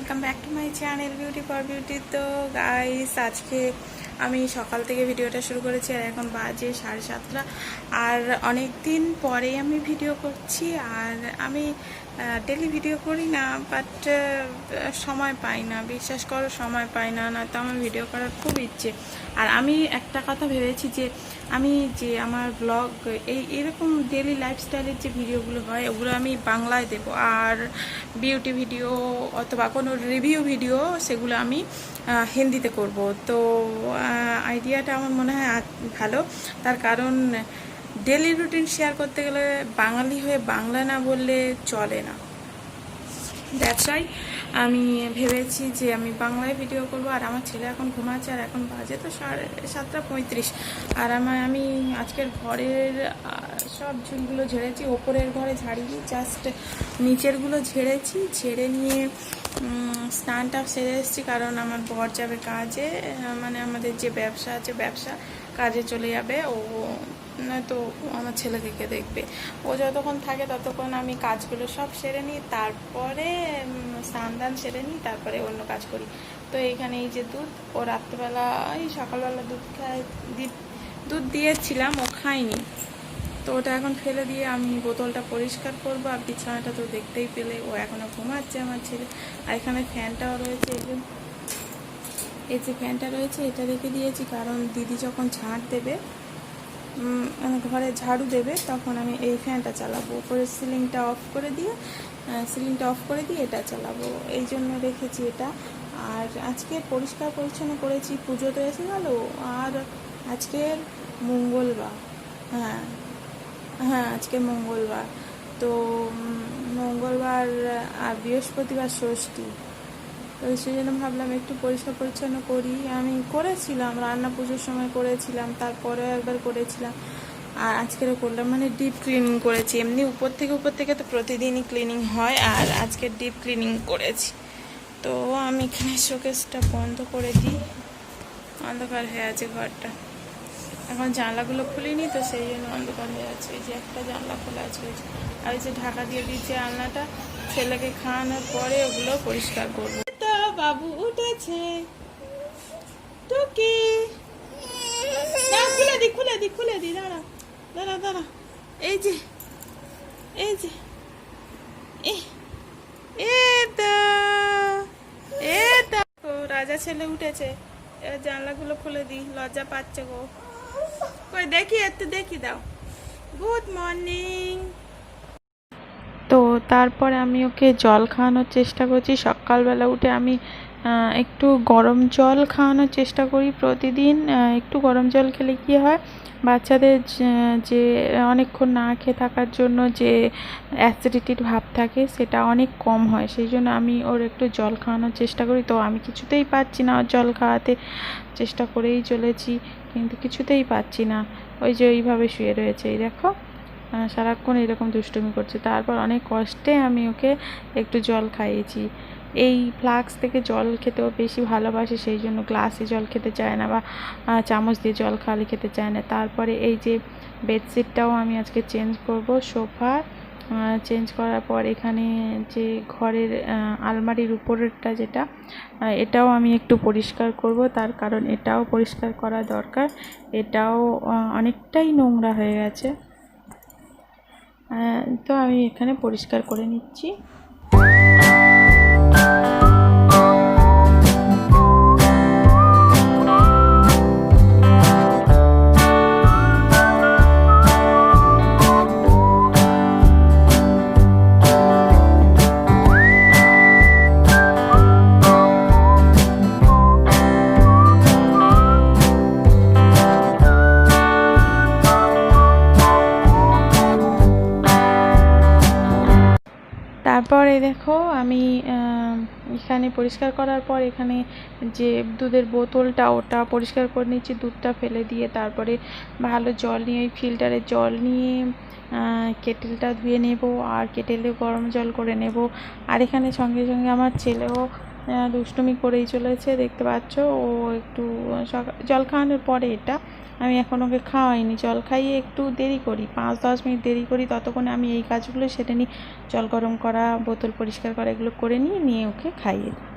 Welcome back to my channel beauty for beauty. তো guys, আজকে আমি সকাল থেকে ভিডিওটা শুরু করেছি আর এখন বাজে 7:30। আর অনেক দিন পরে আমি ভিডিও করছি। আর আমি ডেলি ভিডিও করি না, বাট সময় পাই না, বিশ্বাস করো সময় পাই না, নয়তো আমার ভিডিও করার খুব ইচ্ছে। আর আমি একটা কথা ভেবেছি যে আমি যে আমার ব্লগ এরকম ডেলি লাইফস্টাইলের যে ভিডিওগুলো হয় ওগুলো আমি বাংলায় দেবো, আর বিউটি ভিডিও অথবা কোনো রিভিউ ভিডিও সেগুলো আমি হিন্দিতে করব। তো আইডিয়াটা আমার মনে হয় ভালো, তার কারণ ডেলি রুটিন শেয়ার করতে গেলে বাঙালি হয়ে বাংলা না বললে চলে না। দ্যাটস ওয়াই আমি ভেবেছি যে আমি বাংলায় ভিডিও করব। আর আমার ছেলে এখন ঘুমাচ্ছে, আর এখন বাজে তো 7:35। আর আমি আজকের ঘরের সব ঝুলগুলো ঝেড়েছি, ওপরের ঘরে ঝাড়িনি, জাস্ট নিচেরগুলো ঝেড়েছি। ঝেড়ে নিয়ে স্নানটা সেরে এসেছি, কারণ আমার বর যাবে কাজে, মানে আমাদের যে ব্যবসা আছে ব্যবসা কাজে চলে যাবে। ও তো আমার ছেলেকে কে দেখবে, ও যতক্ষণ থাকে ততক্ষণ আমি কাজগুলো সব সেরে নিই, তারপরে স্নান সেরে নিই, তারপরে অন্য কাজ করি। তো এইখানে এই যে দুধ, ও রাত্রেবেলা এই সকালবেলা দুধ খায়, দুধ দিয়েছিলাম, ও খায়নি, তো ওটা এখন ফেলে দিয়ে আমি বোতলটা পরিষ্কার করব। আর বিছানাটা তো দেখতেই পেলে, ও এখনও ঘুমাচ্ছে আমার ছেলে। আর এখানে ফ্যানটাও রয়েছে, এই যে ফ্যানটা রয়েছে এটা রেখে দিয়েছি, কারণ দিদি যখন ঝাড় দেবে, ঘরে ঝাড়ু দেবে, তখন আমি এই ফ্যানটা চালাবো। উপরে সিলিংটা অফ করে দিয়ে এটা চালাবো, এই জন্য রেখেছি এটা। আর আজকে পরিষ্কার পরিচ্ছন্ন করেছি, পুজো তো এসে গেল। আর আজকের মঙ্গলবার, হ্যাঁ আজকে মঙ্গলবার, তো মঙ্গলবার আর বৃহস্পতিবার ষষ্ঠী, তো সেই জন্য ভাবলাম একটু পরিষ্কার পরিচ্ছন্ন করি। আমি করেছিলাম রান্না, পুজোর সময় করেছিলাম, তারপরে একবার করেছিলাম, আর আজকেরও করলাম, মানে ডিপ ক্লিনিং করেছি। এমনি উপর থেকে তো প্রতিদিনই ক্লিনিং হয়, আর আজকে ডিপ ক্লিনিং করেছি। তো আমি এখানে শোকেসটা বন্ধ করে দিই, অন্ধকার হয়ে আছে ঘরটা, এখন জানলাগুলো খুলিনি তো সেই জন্য অন্ধকার হয়ে আছে। এই যে একটা জানলা খোলা আছে, আর এই যে ঢাকা দিয়ে দিচ্ছে আলনাটা। ছেলেকে খাওয়ানোর পরে ওগুলো পরিষ্কার করবো। তো বাবু উঠেছে, টুকি খুলে দি দাঁড়া, এই যে ও রাজা ছেলে উঠেছে, এবার জানলাগুলো খুলে দিই, লজ্জা পাচ্ছে গো। কই দেখি দাও। Good morning. তো তারপরে আমি ওকে জল খাওয়ানোর চেষ্টা করছি। সকালবেলা উঠে আমি একটু গরম জল খাওয়ানোর চেষ্টা করি প্রতিদিন। একটু গরম জল খেলে কী হয়, বাচ্চাদের যে অনেকক্ষণ না খেয়ে থাকার জন্য যে অ্যাসিডিটির ভাব থাকে সেটা অনেক কম হয়, সেই জন্য আমি ওর একটু জল খাওয়ানোর চেষ্টা করি। তো আমি কিছুতেই পাচ্ছি না ওর জল খাওয়াতে, চেষ্টা করেই চলেছি কিন্তু কিছুতেই পাচ্ছি না। ওই যে ওইভাবে শুয়ে রয়েছে, এই দেখো সারাক্ষণ এরকম দুষ্টুমি করছে। তারপর অনেক কষ্টে আমি ওকে একটু জল খাইয়েছি। এই ফ্লাক্স থেকে জল খেতেও বেশি ভালোবাসে, সেই জন্য গ্লাসে জল খেতে চায় না, বা চামচ দিয়ে জল খালি খেতে চায় না। তারপরে এই যে বেডশিটটাও আমি আজকে চেঞ্জ করব, সোফা চেঞ্জ করার পর এখানে যে ঘরের আলমারির উপরেরটা যেটা, এটাও আমি একটু পরিষ্কার করব, তার কারণ এটাও পরিষ্কার করা দরকার। এটাও অনেকটাই নোংরা হয়ে গেছে, তো আমি এখানে পরিষ্কার করে নিচ্ছি। তারপরে দেখো আমি এখানে পরিষ্কার করার পর এখানে যে দুধের বোতলটা ওটা পরিষ্কার করে নিচ্ছি, দুধটা ফেলে দিয়ে তারপরে ভালো জল নিয়ে ওই ফিল্টারের জল নিয়ে কেটেলটা ধুয়ে নেব, আর কেটেলে গরম জল করে নেব। আর এখানে সঙ্গে সঙ্গে আমার ছেলেও দুষ্টুমি করেই চলেছে, দেখতে পাচ্ছ। ও একটু জল খাওয়ানোর পরে, এটা আমি এখন ওকে খাওয়াইনি, জল খাইয়ে একটু দেরি করি, 5-10 মিনিট দেরি করি, ততক্ষণে আমি এই কাজগুলো সেরে নিই। জল গরম করা, বোতল পরিষ্কার করা, এগুলো করে নিয়ে ওকে খাইয়ে দিই।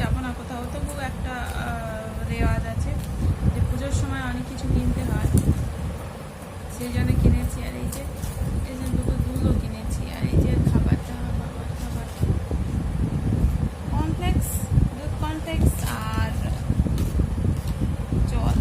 যাবো না কোথাও, তবু একটা রেওয়াজ আছে যে পুজোর সময় অনেক কিছু কিনতে হয়, সেই জন্য কিনেছি। আর এই যে দুটো দুধও কিনেছি, আর এই যে খাবারটা খাবার কমপ্লেক্স, দুধ কমপ্লেক্স আর জল।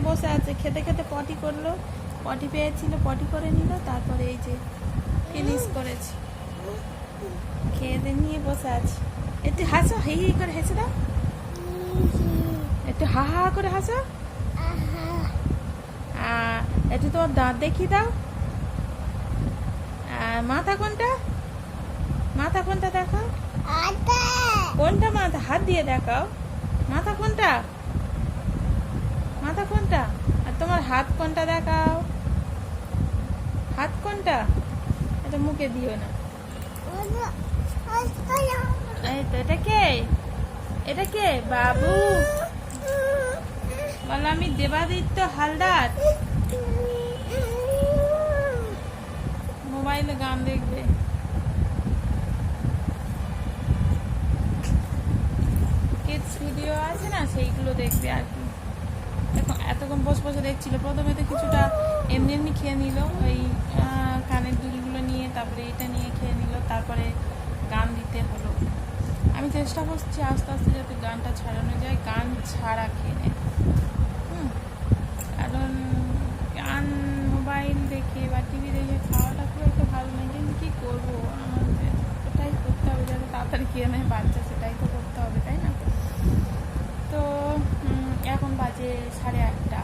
বসে আছে, খেতে খেতে পটি করলো, পটি পেয়েছিল, পটি করে নিল, তারপরে এই যে ফিনিশ করেছি, খেয়ে দিয়ে নিয়ে বসে আছে। একটু হাসো, হি হি করে হেসে দাও, একটু হা হা করে হাসো, একটু তোমার দাঁত দেখিয়ে দাও। মাথা কোনটা, মাথা কোনটা দেখাও, কোনটা মাথা, হাত দিয়ে দেখাও, মাথা কোনটা, মাথা কোনটা, আর তোমার হাত কোনটা দেখাও, হাত কোনটা, এটা মুখে দিও না। এই তো, এটা কে, এটা কে বাবু, বলো আমি দেবাদিত্য হালদার। মোবাইলে গান দেখবে, কিডস ভিডিও আছে না, সেইগুলো দেখবে আর কি। এখন এতক্ষণ বসে বসে দেখছিল, প্রথমে তো কিছুটা এমনি এমনি খেয়ে নিল, ওই কানের দুলগুলো নিয়ে, তারপরে এটা নিয়ে খেয়ে নিল, তারপরে গান দিতে হলো। আমি চেষ্টা করছি আস্তে আস্তে যাতে গানটা ছাড়ানো যায়, গান ছাড়া খেয়ে নেয়। কারণ গান মোবাইল দেখে বা টিভি দেখে খাওয়াটা খুব একটা ভালো নয়, কিন্তু কী করবো, আমাদের ওটাই করতে হবে যাতে তাড়াতাড়ি খেয়ে নেয় বাচ্চা, সেটাই তো করতে হবে, তাই না? তো এখন বাজে 8:30,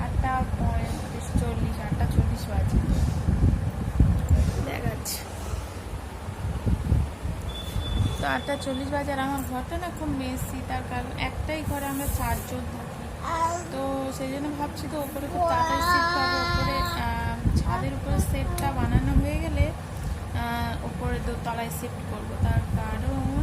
8:40, 8:40 বাজে দেখাচ্ছে। তো 8:40 বাজে, আর আমার ঘরটা না খুব মেসি, তার কারণ একটাই ঘরে আমরা 4 জন থাকি। তো সেই জন্য ভাবছি তো ওপরে খুব তাড়াতাড়ি শিফট হবে, ওপরে ছাদের উপরে সেটটা বানানো হয়ে গেলে ওপরে দোতলায় শিফট করবো। তার কারণ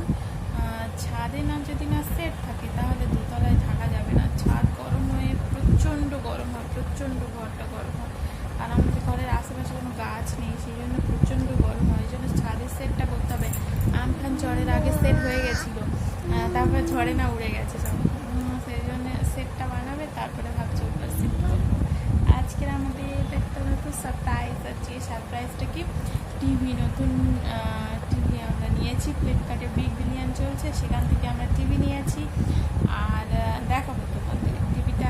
ছাদে না যদি না সেট থাকে তাহলে দোতলায় থাকা যাবে না, ছাদ গরম হয়ে প্রচণ্ড গরম হয়, প্রচণ্ড ঘরটা গরম হয়। আর আমাদের ঘরের আশেপাশে কোনো গাছ নেই, সেই জন্য প্রচণ্ড গরম হয়, এই জন্য ছাদের সেটটা করতে হবে। আমফান ঝড়ের আগে সেট হয়ে গেছিলো, তারপরে ঝড়ে না উড়ে গেছে সব, সেই জন্য সেটটা বানাবে, তারপরে ভাবছি ওপরে শিফট করবো। আজকের আমাদের একটা নতুন সারপ্রাইজ আছে, সারপ্রাইজটা কি, টিভি, নতুন টিভি আমরা নিয়েছি ফ্লিপকার্টে, বিগ বিলিয়ন চলছে, সেখান থেকে আমরা টিভি নিয়েছি। আর দেখাবো তোমাদের টিভিটা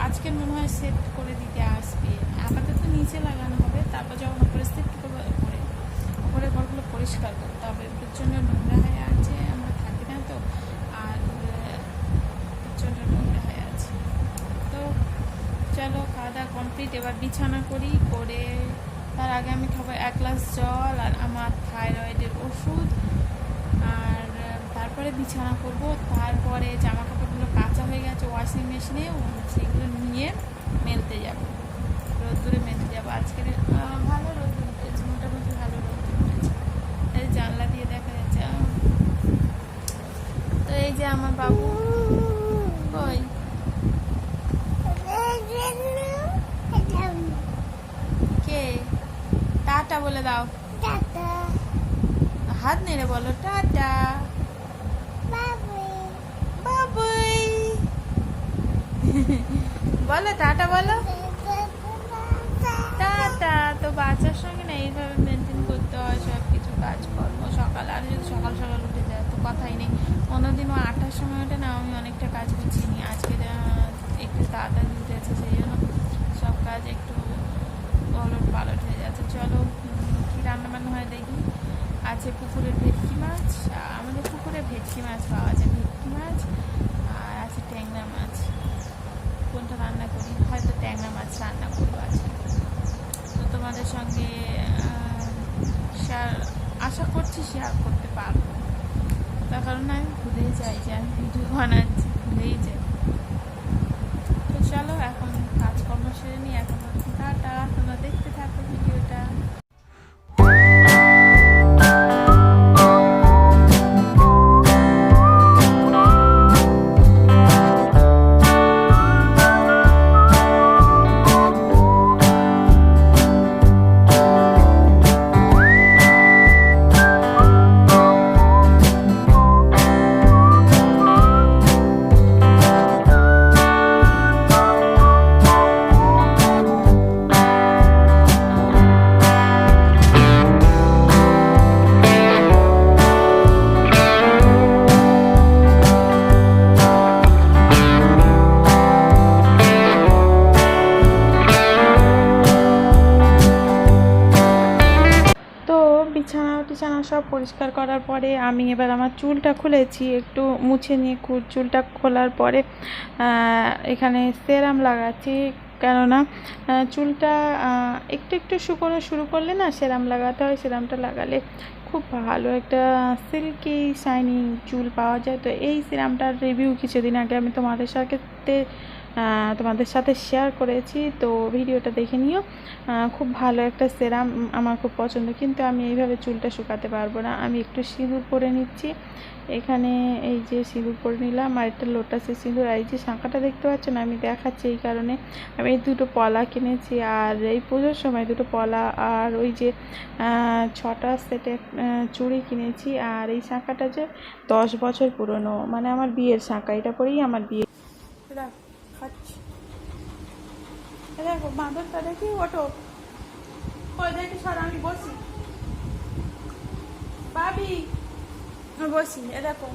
আজকের মনে হয় সেট করে দিতে আসবে। আপাতত নিচে লাগানো হবে, তারপর যখন উপরে শিফট করবো উপরে ঘরগুলো পরিষ্কার করতে হবে, প্রচণ্ড নোংরা হয়ে আছে, আমরা থাকি না তো, আর প্রচণ্ড নোংরা হয়ে আছে। তো চলো খাওয়া দাওয়া কমপ্লিট, এবার বিছানা করি, করে তার আগে আমি খাবো 1 গ্লাস জল আর আমার থাইরয়েডের ওষুধ, আর তারপরে বিছানা করব। তারপরে জামা কাপড়গুলো কাঁচা হয়ে গেছে ওয়াশিং মেশিনে, সেগুলো নিয়ে মেলতে যাব, রোদ্দুরে মেলতে যাবো। আজকের ভালো রোদ্দুর উঠেছে, মোটামুটি ভালো রোদ্দুর উঠেছে, এই জানলা দিয়ে দেখা যাচ্ছে। তো এই যে আমার বাবু, কই কে, টাটা বলে দাও, হাত নেড়ে বলো টাটা, বাবুই বলো, টাটা বলো, টাটা। তো বাচ্চার সঙ্গে না এইভাবে মেনটেন করতে হয় সব কিছু কাজকর্ম, সকাল, আর যদি সকাল সকাল উঠে যায় তো কথাই নেই। অন্যদিনও 8টার সময় ওঠে না, আমি অনেকটা কাজ গুছিয়ে নিই, আজকে একটু তাড়াতাড়ি উঠেছে, সেই জন্য সব কাজ একটু আছে পুকুরের ভেটকি মাছ, আমাদের পুকুরে ভেটকি মাছ পাওয়া যায়, ভেটকি মাছ আর আছে ট্যাংরা মাছ। কোনটা রান্না করি, হয়তো ট্যাংরা মাছ রান্না করবো আজকে। তো তোমাদের সঙ্গে শেয়ার, আশা করছি শেয়ার করতে পারবো, তার কারণ আমি ভুলেই যাই যে আমি ভিডিও বানাচ্ছি, ভুলেই যাই। তো চলো এখন কাজকর্ম সেরে নিই, এখন টাটা, তোমরা দেখতে থাকো ভিডিওটা। বিছানা সব পরিষ্কার করার পরে আমি এবার আমার চুলটা খুলেছি, একটু মুছে নিয়ে চুলটা খোলার পরে এখানে সেরাম লাগাচ্ছি, কেননা চুলটা একটু একটু শুকোনো শুরু করলে না সেরাম লাগাতে হয়। সেরামটা লাগালে খুব ভালো একটা সিল্কি শাইনিং চুল পাওয়া যায়। তো এই সিরামটার রিভিউ কিছুদিন আগে আমি তোমাদের সাথে শেয়ার করেছি, তো ভিডিওটা দেখে নিও। খুব ভালো একটা সেরাম, আমার খুব পছন্দ, কিন্তু আমি এইভাবে চুলটা শুকাতে পারবো না। আমি একটু সিঁদুর পরে নিচ্ছি, এখানে এই যে সিঁদুর পরে নিলাম, আর একটা লোটাসের সিঁদুর। আর এই যে শাঁখাটা দেখতে পাচ্ছ না, আমি দেখাচ্ছি এই কারণে, আমি এই দুটো পলা কিনেছি, আর এই পুজোর সময় দুটো পলা আর ওই যে 6টা সেটে চুড়ি কিনেছি। আর এই শাঁখাটা যে 10 বছর পুরনো, মানে আমার বিয়ের শাঁখা, এটা পরেই আমার বিয়ে। দেখো বাঁদরটা দেখি, ওটো দেখি সর, আমি বসি ভাবি, বসি, এ দেখো।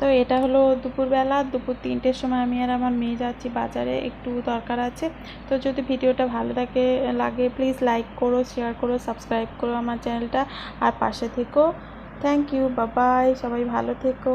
তো এটা হলো দুপুরবেলা, দুপুর 3টের সময় আমি আর আমার মেয়ে যাচ্ছি বাজারে, একটু দরকার আছে। তো যদি ভিডিওটা ভালো লাগে প্লিজ লাইক করো, শেয়ার করো, সাবস্ক্রাইব করো আমার চ্যানেলটা, আর পাশে থেকো। থ্যাংক ইউ, বাই বাই, সবাই ভালো থেকো।